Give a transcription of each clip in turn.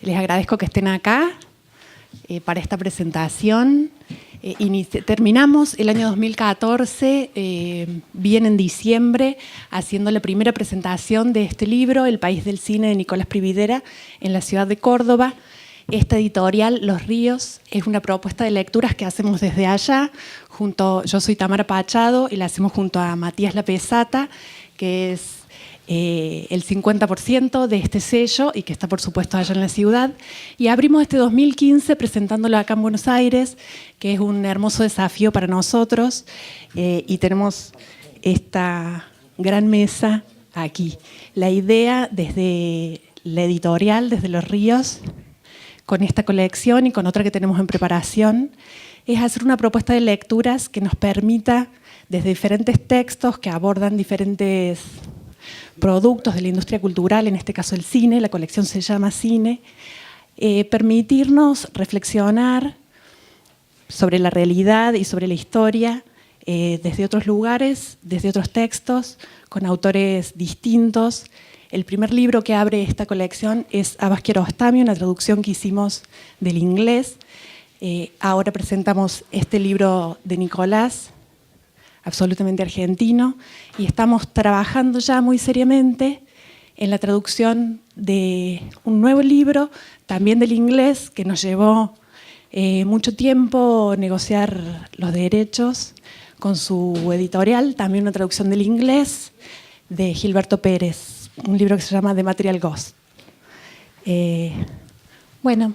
Les agradezco que estén acá para esta presentación. Terminamos el año 2014, bien en diciembre, haciendo la primera presentación de este libro, El país del cine, de Nicolás Prividera, en la ciudad de Córdoba. Esta editorial, Los Ríos, es una propuesta de lecturas que hacemos desde allá. Yo soy Tamara Pachado y la hacemos junto a Matías Lapesata, que es el 50% de este sello y que está, por supuesto, allá en la ciudad. Y abrimos este 2015 presentándolo acá en Buenos Aires, que es un hermoso desafío para nosotros. Y tenemos esta gran mesa aquí. La idea desde la editorial, desde Los Ríos, con esta colección y con otra que tenemos en preparación, es hacer una propuesta de lecturas que nos permita, desde diferentes textos que abordan diferentes productos de la industria cultural, en este caso el cine, la colección se llama Cine, permitirnos reflexionar sobre la realidad y sobre la historia desde otros lugares, desde otros textos, con autores distintos. El primer libro que abre esta colección es Abbas Kiarostami, una traducción que hicimos del inglés. Ahora presentamos este libro de Nicolás, absolutamente argentino, y estamos trabajando ya muy seriamente en la traducción de un nuevo libro, también del inglés, que nos llevó mucho tiempo negociar los derechos con su editorial, también una traducción del inglés de Gilberto Pérez, un libro que se llama The Material Ghost. Bueno,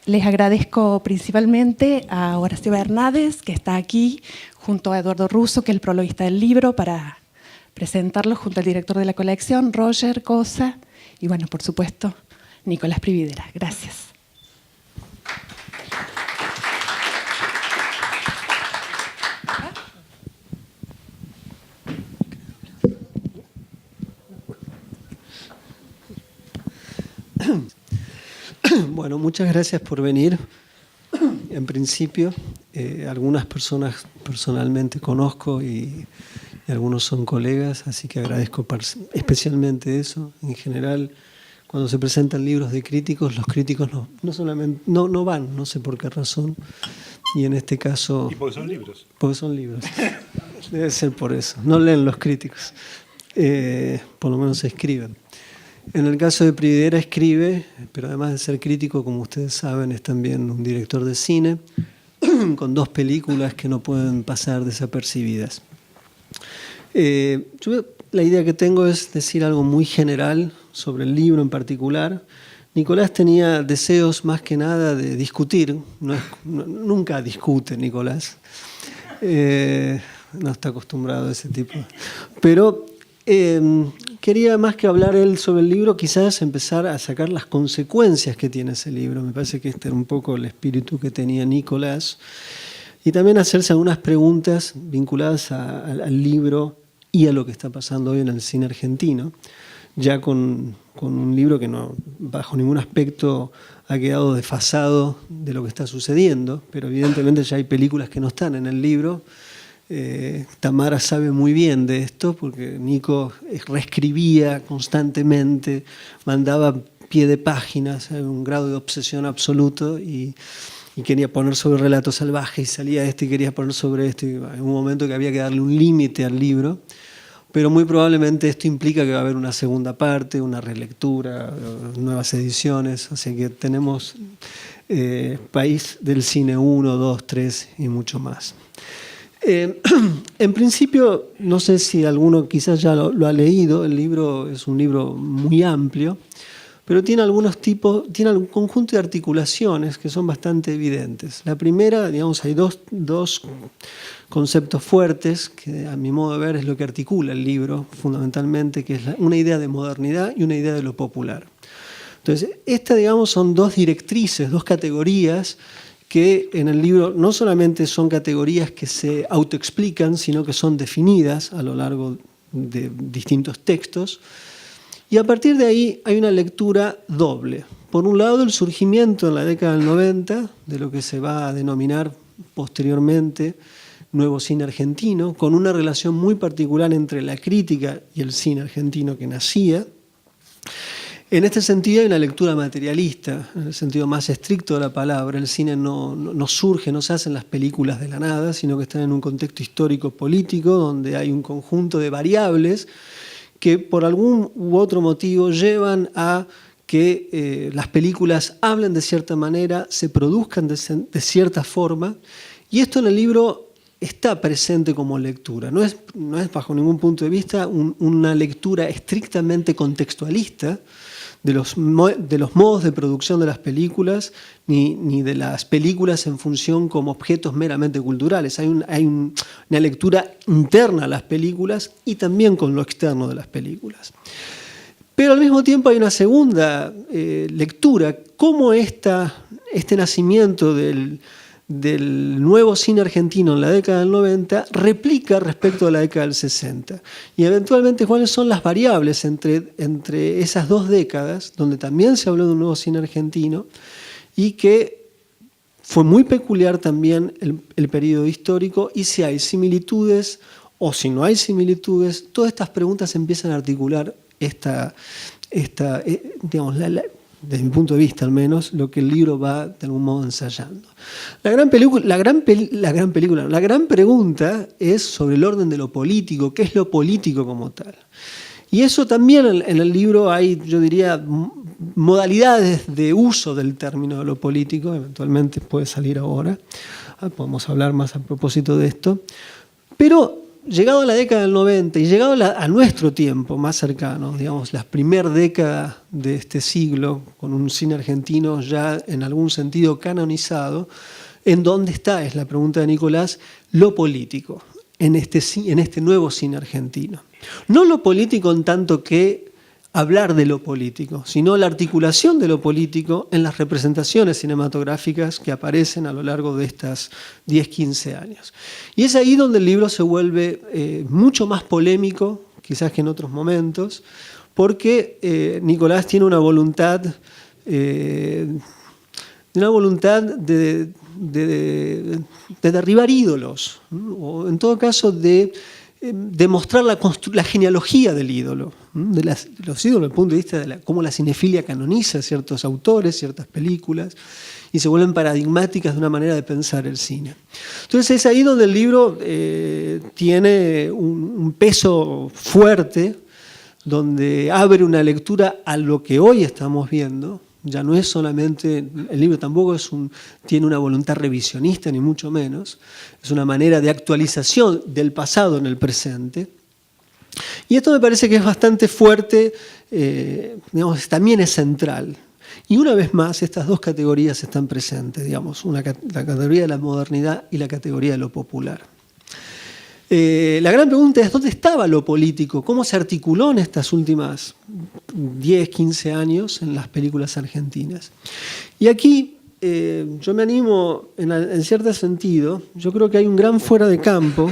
les agradezco principalmente a Horacio Bernades, que está aquí, junto a Eduardo Russo, que es el prologuista del libro, para presentarlo junto al director de la colección, Roger Cosa, y bueno, por supuesto, Nicolás Prividera. Gracias. Bueno, muchas gracias por venir. En principio, algunas personas personalmente conozco y algunos son colegas, así que agradezco especialmente eso. En general, cuando se presentan libros de críticos, los críticos no van, no sé por qué razón. Y en este caso... ¿Y porque son libros? Porque son libros. Debe ser por eso. No leen los críticos. Por lo menos escriben. En el caso de Prividera escribe, pero además de ser crítico, como ustedes saben, es también un director de cine, con 2 películas que no pueden pasar desapercibidas. La idea que tengo es decir algo muy general sobre el libro en particular. Nicolás tenía deseos más que nada de discutir, nunca discute Nicolás, no está acostumbrado a ese tipo. Pero quería, más que hablar él sobre el libro, quizás empezar a sacar las consecuencias que tiene ese libro. Me parece que este era un poco el espíritu que tenía Nicolás. Y también hacerse algunas preguntas vinculadas al libro y a lo que está pasando hoy en el cine argentino, ya con un libro que no, bajo ningún aspecto ha quedado desfasado de lo que está sucediendo, pero evidentemente ya hay películas que no están en el libro. Tamara sabe muy bien de esto porque Nico reescribía constantemente, mandaba pie de páginas, un grado de obsesión absoluto y quería poner sobre Relatos Salvajes y salía este y quería poner sobre este. En un momento que había que darle un límite al libro, pero muy probablemente esto implica que va a haber una segunda parte, una relectura, nuevas ediciones, así que tenemos País del Cine 1, 2, 3 y mucho más. En principio, no sé si alguno quizás ya lo ha leído, el libro es un libro muy amplio, pero tiene tiene algún conjunto de articulaciones que son bastante evidentes. La primera, digamos, hay dos conceptos fuertes, que a mi modo de ver es lo que articula el libro fundamentalmente, que es una idea de modernidad y una idea de lo popular. Entonces, digamos, son 2 directrices, 2 categorías que en el libro no solamente son categorías que se autoexplican, sino que son definidas a lo largo de distintos textos. Y a partir de ahí hay una lectura doble. Por un lado, el surgimiento en la década del 90 de lo que se va a denominar posteriormente nuevo cine argentino, con una relación muy particular entre la crítica y el cine argentino que nacía. En este sentido hay una lectura materialista, en el sentido más estricto de la palabra. El cine no surge, no se hacen las películas de la nada, sino que están en un contexto histórico-político donde hay un conjunto de variables que por algún u otro motivo llevan a que las películas hablen de cierta manera, se produzcan de cierta forma, y esto en el libro está presente como lectura. No es bajo ningún punto de vista una lectura estrictamente contextualista de los modos de producción de las películas, ni de las películas en función como objetos meramente culturales. Hay una lectura interna a las películas y también con lo externo de las películas. Pero al mismo tiempo hay una segunda lectura, cómo este nacimiento del nuevo cine argentino en la década del 90 replica respecto a la década del 60. Y eventualmente cuáles son las variables entre esas dos décadas, donde también se habló de un nuevo cine argentino, y que fue muy peculiar también el periodo histórico, y si hay similitudes o si no hay similitudes, todas estas preguntas empiezan a articular digamos, desde mi punto de vista al menos, lo que el libro va de algún modo ensayando. La gran pregunta es sobre el orden de lo político, qué es lo político como tal. Y eso también en el libro hay, yo diría, modalidades de uso del término de lo político, eventualmente puede salir ahora, podemos hablar más a propósito de esto, pero llegado a la década del 90 y llegado a nuestro tiempo más cercano, digamos, la primera década de este siglo, con un cine argentino ya en algún sentido canonizado, ¿en dónde está, es la pregunta de Nicolás, lo político en este nuevo cine argentino? No lo político en tanto que hablar de lo político, sino la articulación de lo político en las representaciones cinematográficas que aparecen a lo largo de estas 10, 15 años. Y es ahí donde el libro se vuelve mucho más polémico, quizás que en otros momentos, porque Nicolás tiene una voluntad de derribar ídolos, o en todo caso de demostrar la genealogía del ídolo, de los ídolos desde el punto de vista de cómo la cinefilia canoniza ciertos autores, ciertas películas, y se vuelven paradigmáticas de una manera de pensar el cine. Entonces es ahí donde el libro tiene un peso fuerte, donde abre una lectura a lo que hoy estamos viendo. Ya no es solamente, el libro tampoco tiene una voluntad revisionista, ni mucho menos. Es una manera de actualización del pasado en el presente. Y esto me parece que es bastante fuerte, digamos, también es central. Y una vez más, estas dos categorías están presentes, digamos, la categoría de la modernidad y la categoría de lo popular. La gran pregunta es, ¿dónde estaba lo político? ¿Cómo se articuló en estas últimas 10, 15 años en las películas argentinas? Y aquí yo me animo, en cierto sentido, yo creo que hay un gran fuera de campo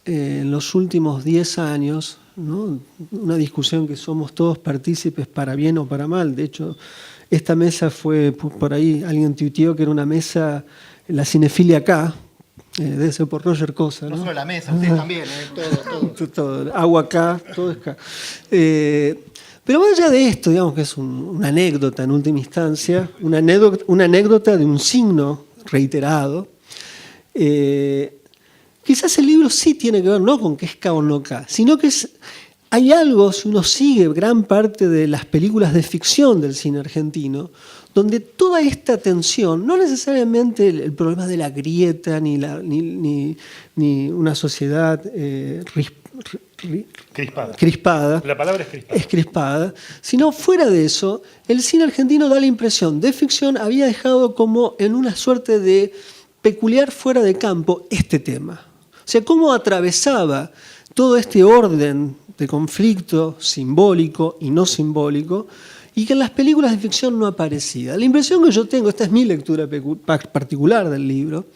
en los últimos 10 años, ¿no? Una discusión que somos todos partícipes para bien o para mal. De hecho, esta mesa fue, por ahí alguien tuiteó que era una mesa, la cinefilia acá, debe ser por Roger Cosa, ¿no? No solo la mesa, ustedes también, todo. Agua acá, todo acá. Pero más allá de esto, digamos que es una anécdota en última instancia, una anécdota de un signo reiterado. Quizás el libro sí tiene que ver no con que es K o no K, sino que hay algo, si uno sigue gran parte de las películas de ficción del cine argentino, donde toda esta tensión, no necesariamente el problema de la grieta, ni una sociedad crispada, la palabra es crispada, sino fuera de eso, el cine argentino da la impresión de ficción había dejado como en una suerte de peculiar fuera de campo este tema. O sea, cómo atravesaba todo este orden de conflicto simbólico y no simbólico, y que en las películas de ficción no aparecía. La impresión que yo tengo, esta es mi lectura particular del libro,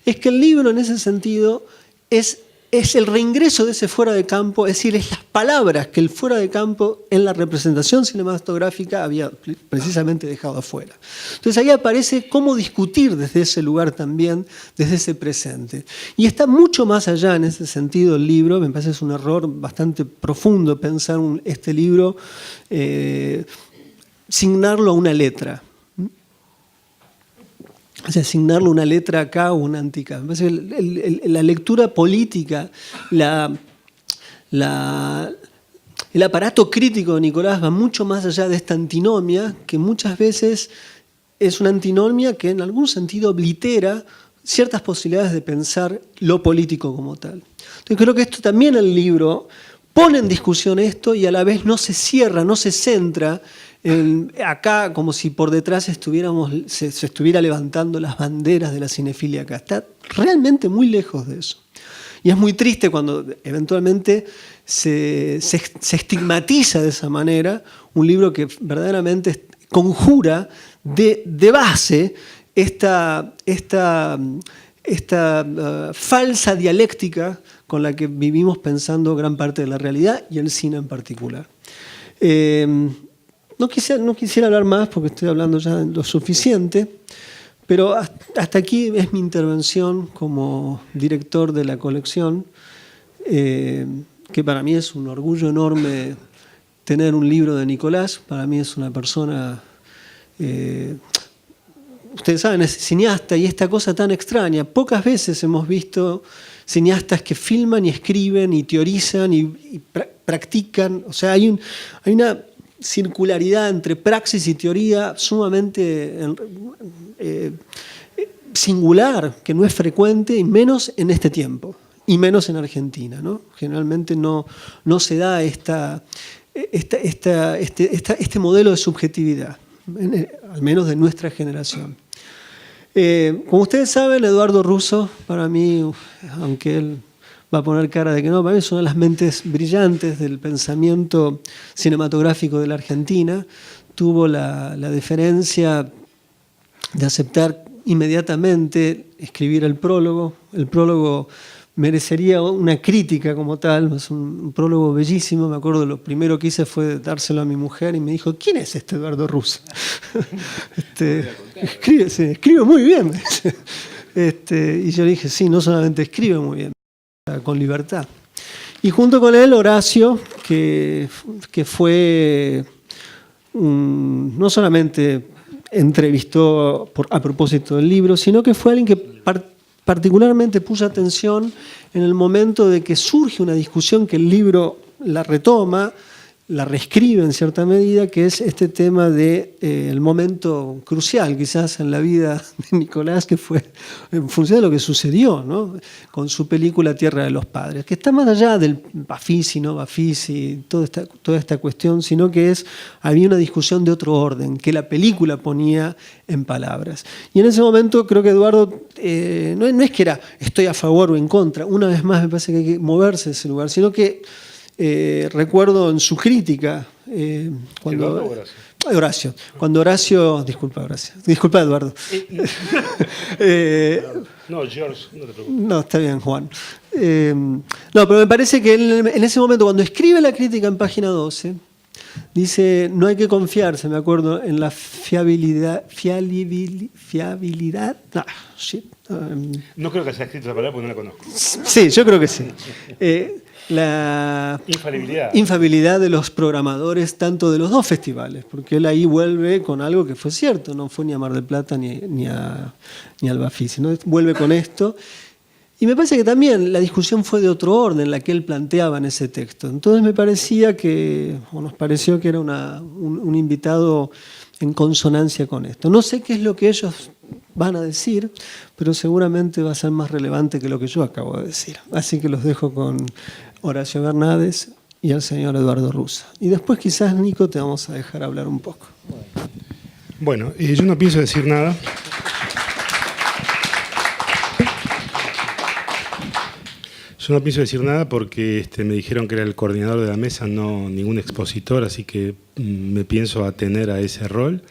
es que el libro en ese sentido es es el reingreso de ese fuera de campo, es decir, es las palabras que el fuera de campo en la representación cinematográfica había precisamente dejado afuera. Entonces ahí aparece cómo discutir desde ese lugar también, desde ese presente. Y está mucho más allá en ese sentido el libro, me parece que es un error bastante profundo pensar este libro, asignarlo a una letra. O sea, asignarle una letra acá o una antica. Me parece que la lectura política, el aparato crítico de Nicolás va mucho más allá de esta antinomia, que muchas veces es una antinomia que en algún sentido oblitera ciertas posibilidades de pensar lo político como tal. Entonces creo que esto también el libro pone en discusión esto y a la vez no se cierra, no se centra acá como si por detrás se estuviera levantando las banderas de la cinefilia acá. Está realmente muy lejos de eso. Y es muy triste cuando eventualmente se estigmatiza de esa manera un libro que verdaderamente conjura de base esta falsa dialéctica con la que vivimos pensando gran parte de la realidad y el cine en particular. No quisiera hablar más porque estoy hablando ya lo suficiente, pero hasta aquí es mi intervención como director de la colección, que para mí es un orgullo enorme tener un libro de Nicolás. Para mí es una persona, ustedes saben, es cineasta y esta cosa tan extraña. Pocas veces hemos visto cineastas que filman y escriben y teorizan y practican. O sea, hay una circularidad entre praxis y teoría sumamente singular, que no es frecuente, y menos en este tiempo, y menos en Argentina, ¿no? Generalmente no se da este modelo de subjetividad, al menos de nuestra generación. Como ustedes saben, Eduardo Russo, para mí, aunque él va a poner cara de que no, para mí es una de las mentes brillantes del pensamiento cinematográfico de la Argentina. Tuvo la deferencia de aceptar inmediatamente escribir el prólogo. El prólogo merecería una crítica como tal, es un prólogo bellísimo. Me acuerdo, lo primero que hice fue dárselo a mi mujer y me dijo: ¿quién es este Eduardo Russo? Escribe muy bien. Y yo dije: sí, no solamente escribe muy bien, con libertad. Y junto con él Horacio, que fue no solamente entrevistó a propósito del libro, sino que fue alguien que particularmente puso atención en el momento de que surge una discusión que el libro la retoma, la reescribe en cierta medida, que es este tema del momento crucial quizás en la vida de Nicolás, que fue en función de lo que sucedió, ¿no?, con su película Tierra de los Padres, que está más allá del Bafisi, no Bafisi, toda esta cuestión, sino que había una discusión de otro orden, que la película ponía en palabras. Y en ese momento creo que Eduardo, no es que era estoy a favor o en contra, una vez más me parece que hay que moverse de ese lugar, sino que recuerdo en su crítica, cuando Horacio, disculpa Eduardo. No, George, no te preocupes. No, está bien, Juan. No, pero me parece que él, en ese momento, cuando escribe la crítica en página 12, dice: no hay que confiarse, me acuerdo, en la fiabilidad. No creo que haya escrito esa palabra porque no la conozco. Sí, yo creo que sí. La infalibilidad de los programadores, tanto de los dos festivales, porque él ahí vuelve con algo que fue cierto, no fue ni a Mar del Plata ni al Bafisi, ¿no? Vuelve con esto. Y me parece que también la discusión fue de otro orden, la que él planteaba en ese texto. Entonces nos pareció que era un invitado en consonancia con esto. No sé qué es lo que ellos van a decir, pero seguramente va a ser más relevante que lo que yo acabo de decir. Así que los dejo con Horacio Bernades y al señor Eduardo Russo. Y después quizás, Nico, te vamos a dejar hablar un poco. Bueno, yo no pienso decir nada. Yo no pienso decir nada porque me dijeron que era el coordinador de la mesa, no ningún expositor, así que me pienso atener a ese rol.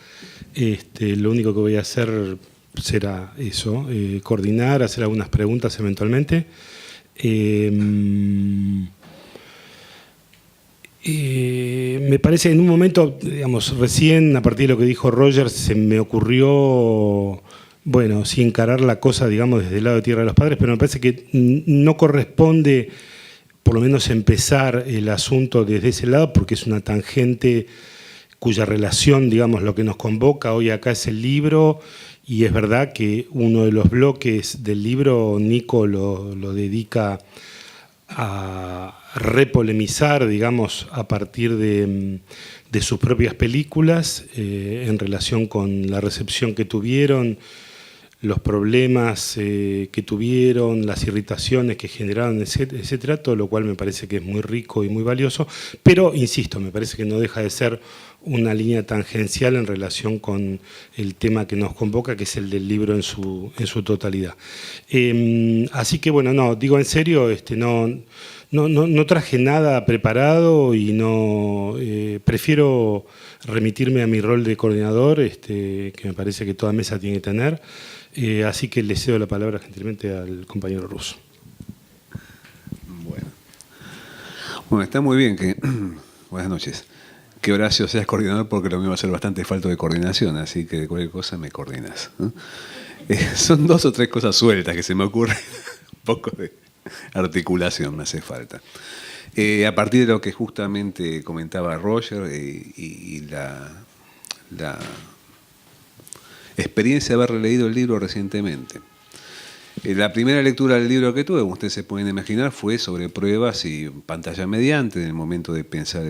Lo único que voy a hacer será eso, coordinar, hacer algunas preguntas eventualmente. Me parece, en un momento, digamos, recién, a partir de lo que dijo Roger, se me ocurrió, bueno, sí encarar la cosa, digamos, desde el lado de Tierra de los Padres, pero me parece que no corresponde, por lo menos, empezar el asunto desde ese lado, porque es una tangente cuya relación, digamos, lo que nos convoca hoy acá es el libro, y es verdad que uno de los bloques del libro, Nico lo dedica a repolemizar, digamos, a partir de sus propias películas, en relación con la recepción que tuvieron, los problemas que tuvieron, las irritaciones que generaron, etcétera, todo lo cual me parece que es muy rico y muy valioso, pero, insisto, me parece que no deja de ser una línea tangencial en relación con el tema que nos convoca, que es el del libro en su totalidad. Así que, bueno, no, digo en serio, no traje nada preparado y no prefiero remitirme a mi rol de coordinador, que me parece que toda mesa tiene que tener. Así que le cedo la palabra gentilmente al compañero Russo. Bueno, está muy bien que... Buenas noches. Que Horacio seas coordinador, porque lo mío va a ser bastante falta de coordinación, así que de cualquier cosa me coordinas, ¿no? Son 2 o 3 cosas sueltas que se me ocurren, un poco de articulación me hace falta. A partir de lo que justamente comentaba Roger y la experiencia de haber releído el libro recientemente. La primera lectura del libro que tuve, como ustedes se pueden imaginar, fue sobre pruebas y pantalla mediante, en el momento de pensar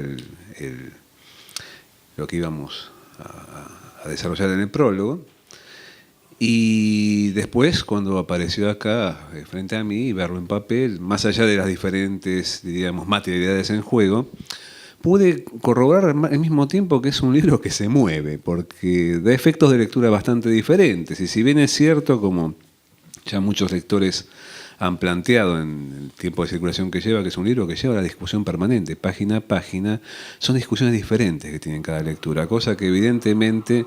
lo que íbamos a desarrollar en el prólogo. Y después, cuando apareció acá frente a mí, y verlo en papel, más allá de las diferentes, diríamos, materialidades en juego, pude corroborar al mismo tiempo que es un libro que se mueve, porque da efectos de lectura bastante diferentes. Y si bien es cierto, como ya muchos lectores han planteado en el tiempo de circulación que lleva, que es un libro que lleva la discusión permanente, página a página, son discusiones diferentes que tienen cada lectura, cosa que evidentemente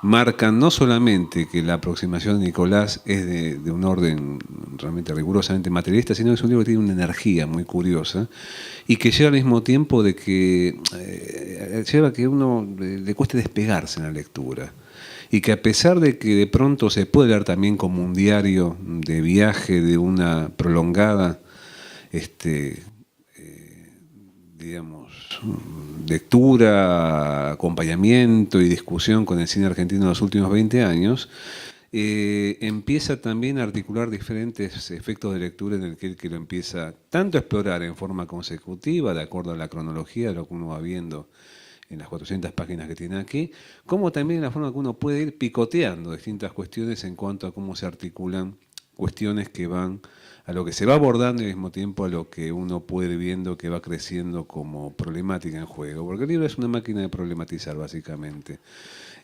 marcan no solamente que la aproximación de Nicolás es de un orden realmente rigurosamente materialista, sino que es un libro que tiene una energía muy curiosa y que lleva al mismo tiempo de que lleva a que uno le cueste despegarse en la lectura. Y que a pesar de que de pronto se puede leer también como un diario de viaje, de una prolongada, digamos, lectura, acompañamiento y discusión con el cine argentino en los últimos 20 años, empieza también a articular diferentes efectos de lectura en el que lo empieza tanto a explorar en forma consecutiva, de acuerdo a la cronología de lo que uno va viendo en las 400 páginas que tiene aquí, como también en la forma que uno puede ir picoteando distintas cuestiones en cuanto a cómo se articulan cuestiones que van a lo que se va abordando y al mismo tiempo a lo que uno puede ir viendo que va creciendo como problemática en juego, porque el libro es una máquina de problematizar básicamente.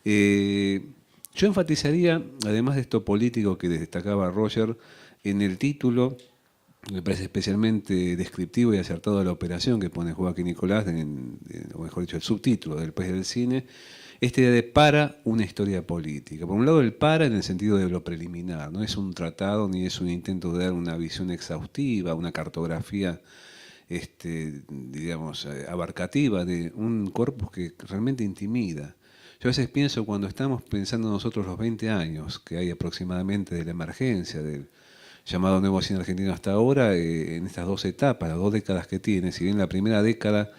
Yo enfatizaría, además de esto político que destacaba Roger, en el título. Me parece especialmente descriptivo y acertado de la operación que pone Joaquín Nicolás, o mejor dicho, el subtítulo del País del Cine, esta idea de para una historia política. Por un lado, el para en el sentido de lo preliminar, no es un tratado ni es un intento de dar una visión exhaustiva, una cartografía, digamos, abarcativa de un corpus que realmente intimida. Yo a veces pienso, cuando estamos pensando nosotros los 20 años que hay aproximadamente de la emergencia, del llamado Nuevo Cine Argentino hasta ahora, en estas 2 etapas, las 2 décadas que tiene, si bien la primera década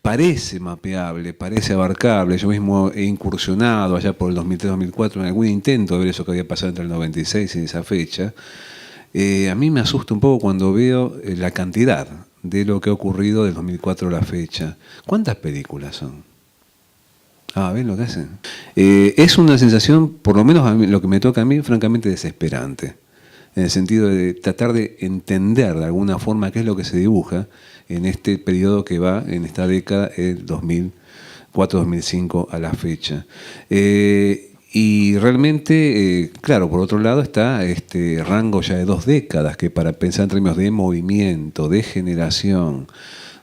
parece mapeable, parece abarcable, yo mismo he incursionado allá por el 2003-2004 en algún intento de ver eso que había pasado entre el 96 y esa fecha, a mí me asusta un poco cuando veo la cantidad de lo que ha ocurrido del 2004 a la fecha. ¿Cuántas películas son? ¿Ven lo que hacen? Es una sensación, por lo menos a mí, lo que me toca a mí, francamente desesperante, en el sentido de tratar de entender de alguna forma qué es lo que se dibuja en este periodo que va, en esta década, el 2004-2005 a la fecha. Y realmente, claro, por otro lado está este rango ya de 2 décadas, que para pensar en términos de movimiento, de generación,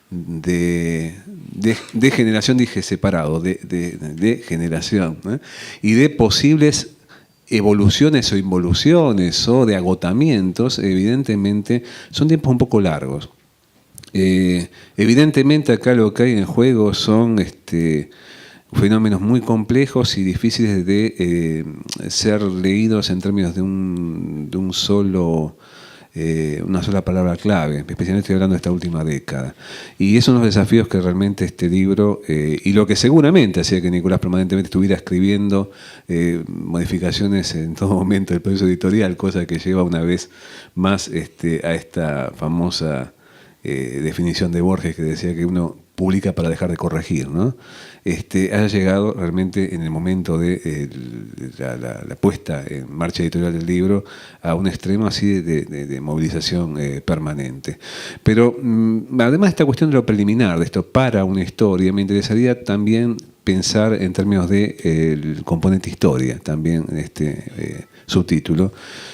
de generación dije separado, de generación, y de posibles evoluciones o involuciones o de agotamientos, evidentemente son tiempos un poco largos. Evidentemente acá lo que hay en juego son fenómenos muy complejos y difíciles de ser leídos en términos de un solo... una sola palabra clave, especialmente estoy hablando de esta última década. Y esos son los desafíos que realmente este libro, y lo que seguramente hacía que Nicolás permanentemente estuviera escribiendo modificaciones en todo momento del proceso editorial, cosa que lleva una vez más a esta famosa definición de Borges que decía que uno publica para dejar de corregir, ¿no? Haya llegado realmente en el momento de la puesta en marcha editorial del libro a un extremo así de movilización permanente. Pero además de esta cuestión de lo preliminar, de esto para una historia, me interesaría también pensar en términos del componente historia, también en este subtítulo,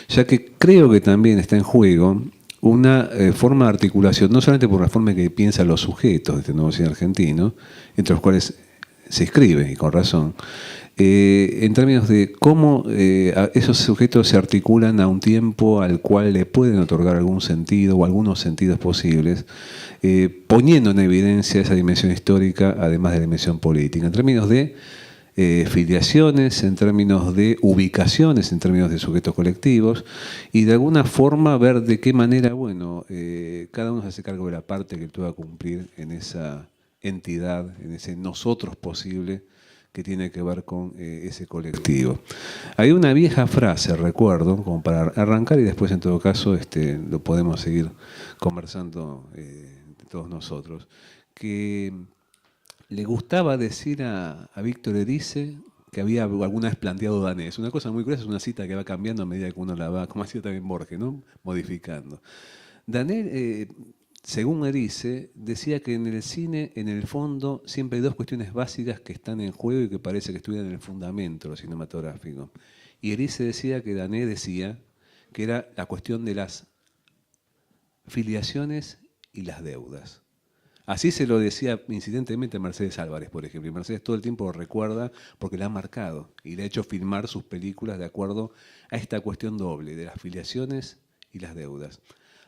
ya que creo que también está en juego una forma de articulación, no solamente por la forma en que piensan los sujetos de este nuevo cine argentino, entre los cuales se escribe, y con razón, en términos de cómo esos sujetos se articulan a un tiempo al cual le pueden otorgar algún sentido o algunos sentidos posibles, poniendo en evidencia esa dimensión histórica, además de la dimensión política, en términos de filiaciones, en términos de ubicaciones, en términos de sujetos colectivos, y de alguna forma ver de qué manera, bueno, cada uno se hace cargo de la parte que pueda cumplir en esa entidad, en ese nosotros posible que tiene que ver con ese colectivo. Hay una vieja frase, recuerdo, como para arrancar y después en todo caso lo podemos seguir conversando todos nosotros, que le gustaba decir a Víctor Erice que había alguna vez planteado danés. Una cosa muy curiosa, es una cita que va cambiando a medida que uno la va, como hacía también Borges, ¿no? Modificando. Danés, según Erice, decía que en el cine, en el fondo, siempre hay dos cuestiones básicas que están en juego y que parece que estuvieran en el fundamento de lo cinematográfico. Y Erice decía que Danés decía que era la cuestión de las filiaciones y las deudas. Así se lo decía incidentemente a Mercedes Álvarez, por ejemplo. Y Mercedes todo el tiempo lo recuerda porque la ha marcado y le ha hecho filmar sus películas de acuerdo a esta cuestión doble de las filiaciones y las deudas.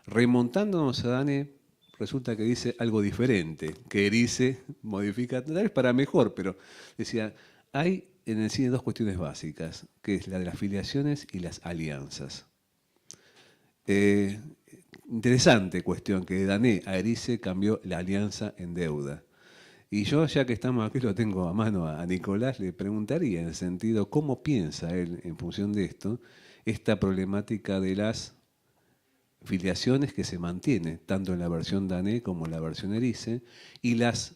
Remontándonos a Dane, resulta que dice algo diferente, que Erice modifica, tal vez para mejor, pero decía, hay en el cine dos cuestiones básicas, que es la de las filiaciones y las alianzas. Interesante cuestión, que de Dané a Erice cambió la alianza en deuda. Y yo, ya que estamos aquí, lo tengo a mano a Nicolás, le preguntaría en el sentido, ¿cómo piensa él, en función de esto, esta problemática de las filiaciones que se mantiene, tanto en la versión Dané como en la versión Erice, y las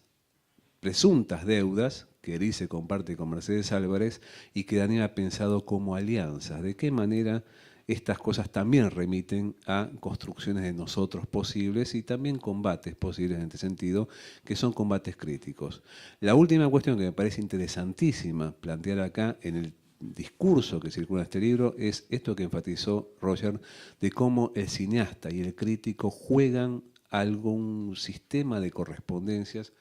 presuntas deudas que Erice comparte con Mercedes Álvarez y que Dané ha pensado como alianzas? ¿De qué manera estas cosas también remiten a construcciones de nosotros posibles y también combates posibles en este sentido, que son combates críticos? La última cuestión que me parece interesantísima plantear acá en el discurso que circula en este libro es esto que enfatizó Roger, de cómo el cineasta y el crítico juegan algún sistema de correspondencias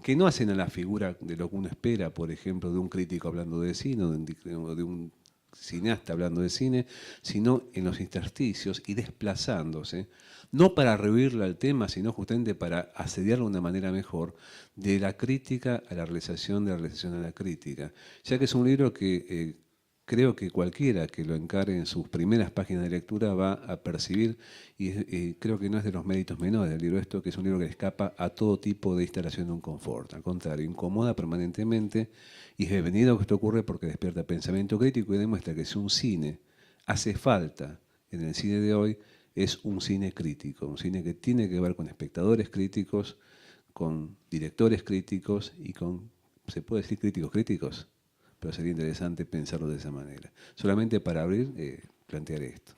que no hacen a la figura de lo que uno espera, por ejemplo, de un crítico hablando de cine o de un cineasta hablando de cine, sino en los intersticios y desplazándose, no para rehuirle al tema, sino justamente para asediarlo de una manera mejor, de la crítica a la realización, de la realización a la crítica. Ya que es un libro que creo que cualquiera que lo encare en sus primeras páginas de lectura va a percibir, y creo que no es de los méritos menores del libro esto, que es un libro que escapa a todo tipo de instalación de un confort. Al contrario, incomoda permanentemente, y es bienvenido que esto ocurre porque despierta pensamiento crítico y demuestra que si un cine hace falta en el cine de hoy, es un cine crítico, un cine que tiene que ver con espectadores críticos, con directores críticos y con, ¿se puede decir críticos críticos? Pero sería interesante pensarlo de esa manera. Solamente para abrir, plantear esto.